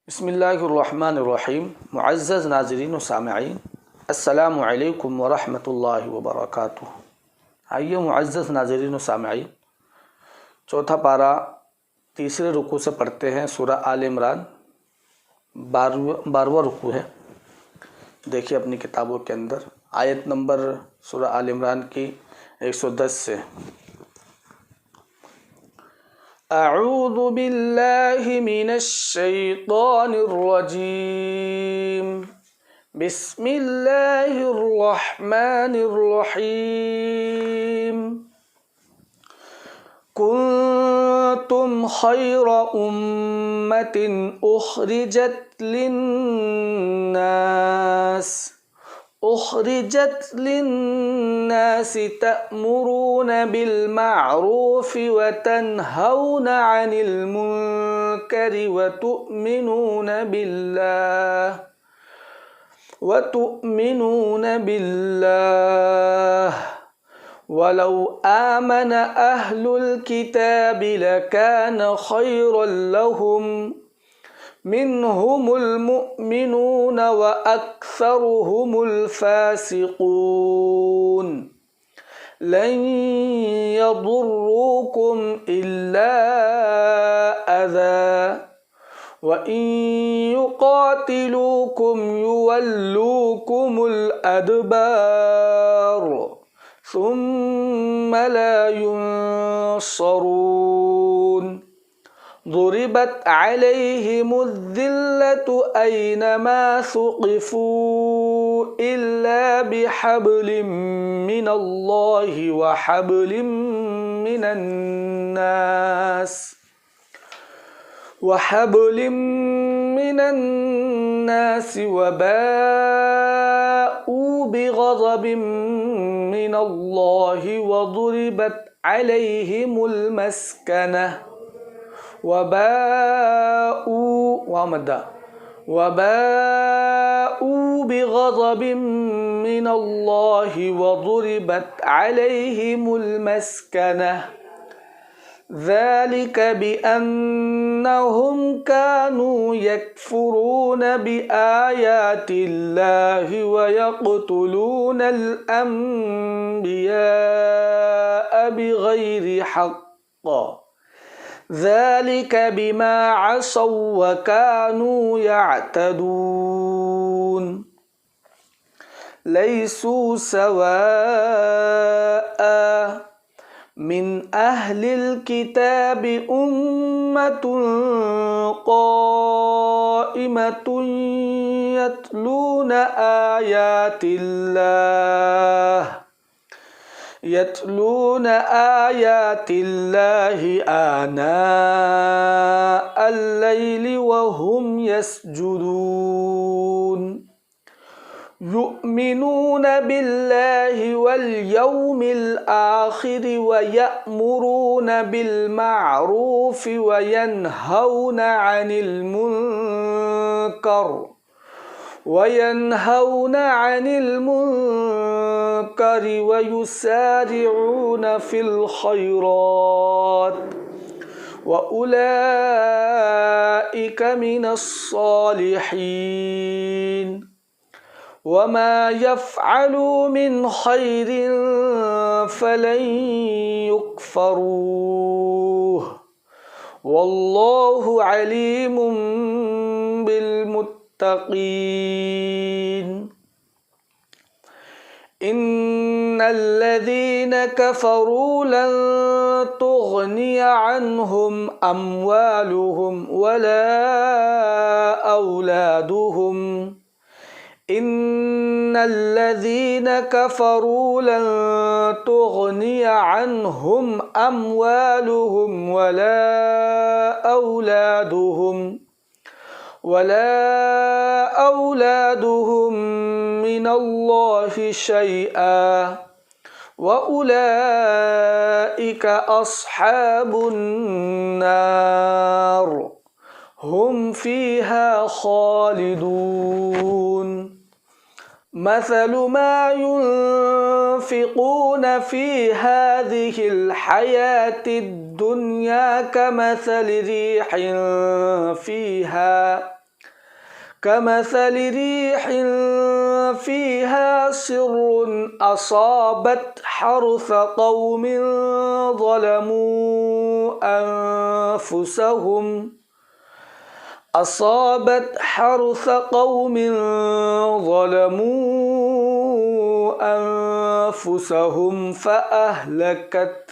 बिस्मिल्लाहिर्रहमानिर्रहीम। मुअज़्ज़ज़ नाज़रीन व सामिईन, अस्सलामु अलैकुम व रहमतुल्लाहि व बरकातुहू। आइए मुअज़्ज़ज़ नाज़रीन व सामिईन, चौथा पारा तीसरे रुकू से पढ़ते हैं। सूरा आल इमरान 12वां रुकू है। देखिए अपनी किताबों के अंदर आयत नंबर सूरा आल इमरान की 110 से। अऊज़ु बिल्लाहि मिनश शैतानिर रजीम। बिस्मिल्लाहिर रहमानिर रहीम। कुन्तुम खैर उम्मतिन उखरिजत लिन्नास तअमुरून बिल मारूफ व तनहौन अनिल मुनकरि व तु'मिनून बिल्लाह वलौ आमन अहलुल किताबि लकान खैरन लहुम मिनहुमुल मुमिनून व अक्सरुहुमुल फासिकून। लन यदुर्रूकुम इल्ला अज़ा व इन युक़ातिलूकुम युवल्लूकुमुल अदबार सुम्मा ला युनसरून। ضربت عليهم الذلة أينما ثقفوا إلا بحبل من الله وحبل من الناس وباءوا بغضب من الله وضربت عليهم المسكنة وباءوا بغضب من الله وضربت عليهم المسكنة ذلك بأنهم كانوا يكفرون بآيات الله ويقتلون الأنبياء بغير حق ذلك بما عصوا وكانوا يعتدون ليسوا سواء من أهل الكتاب أمة قائمة يتلون آيات الله آناء الليل وهم يسجدون يؤمنون بالله واليوم الآخر ويأمرون بالمعروف وينهون عن المنكر ويسارعون في الخيرات وأولئك من الصالحين وما يفعلوا من خير فلن يكفروه والله عليم بالمتقين إن الذين كفروا لن تغني عنهم أموالهم ولا أولادهم إن الذين كفروا لن تغني عنهم أموالهم ولا أولادهم من الله شيئا وأولئك أصحاب النار هم فيها خالدون مثل ما ينفقون في هذه الحياة الدنيا كمثل ريح كمثل ريح فيها سر أصابت حرث قوم ظلموا أنفسهم فأهلكت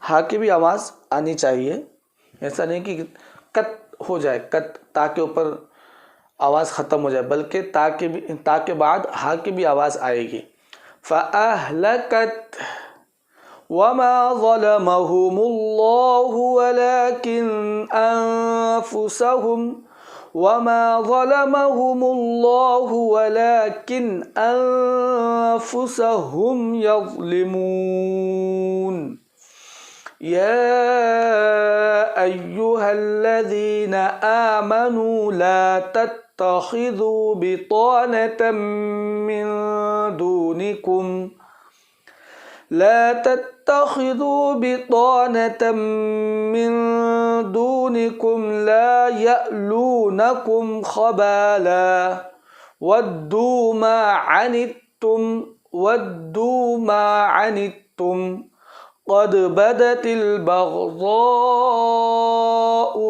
हा की भी आवाज़ आनी चाहिए, ऐसा नहीं कि कत हो जाए, कत ता के ऊपर आवाज़ ख़त्म हो जाए, बल्कि ता के बाद हा की भी आवाज़ आएगी। फ़अहलकत वमा ज़लमहुमुल्लाहु वलाकिन अनफुसहुम यज़लिमून। या अय्युहल्लज़ीना आमनू ला तत्तखिज़ू बितानतम मिन दूनिकुम ला यअलूनकुम खबाला वद्दू मा अनित्तुम क़द बदतिल बग़ज़ाउ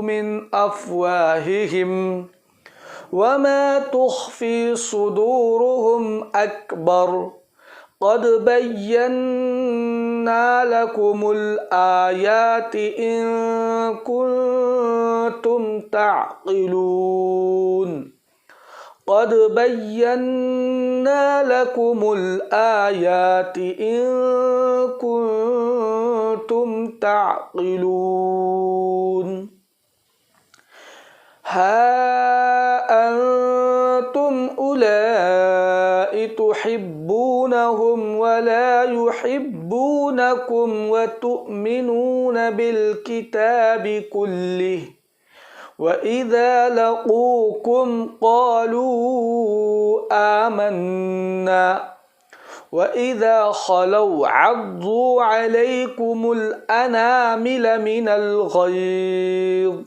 मिन अफ़वाहिहिम वमा तुख़फ़ी सुदूरुहुम अकबर क़द बय्यन्ना लकुमुल आयाति इन कुन्तुम ताक़िलून। क़द बय्यन्ना लकुमुल आयाति इन कुन्तुम ताक़िलून। हा अंतुम उलाई तुहिब्बूनहुम वला युहिब्बूनकुम वतुअमिनून बिलकिताबि कुल्लिहि वइज़ा लक़ूकुम क़ालू आमन्ना वइज़ा ख़लौ अज़्ज़ू अलैकुमुल अनामिल मिनल ग़ैज़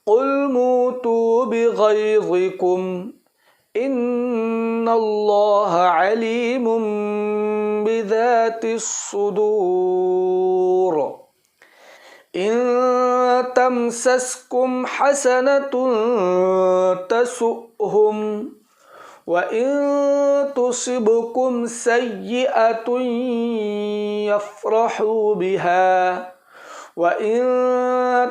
क़ुल मूतू बिग़ैज़िकुम इन्नल्लाह अलीमुम बिज़ातिस सुदूर। इन तमसस्कुम हसनतुन तसुअहुम व इन तुसिबकुम सय्यिअतुन यफ़रहू बिहा व इन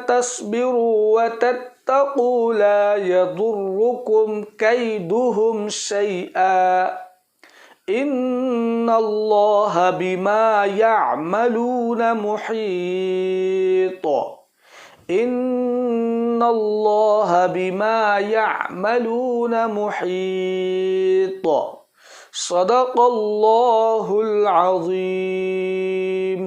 तस्बिरू व तत्तक़ू ला यदुर्रुकुम कैदुहुम शैआ इन्नल्लाह बिमा यअमलून मुहीत। इन्नल्लाह बिमा यअमलून मुहीत। सदक़ल्लाहुल अज़ीम।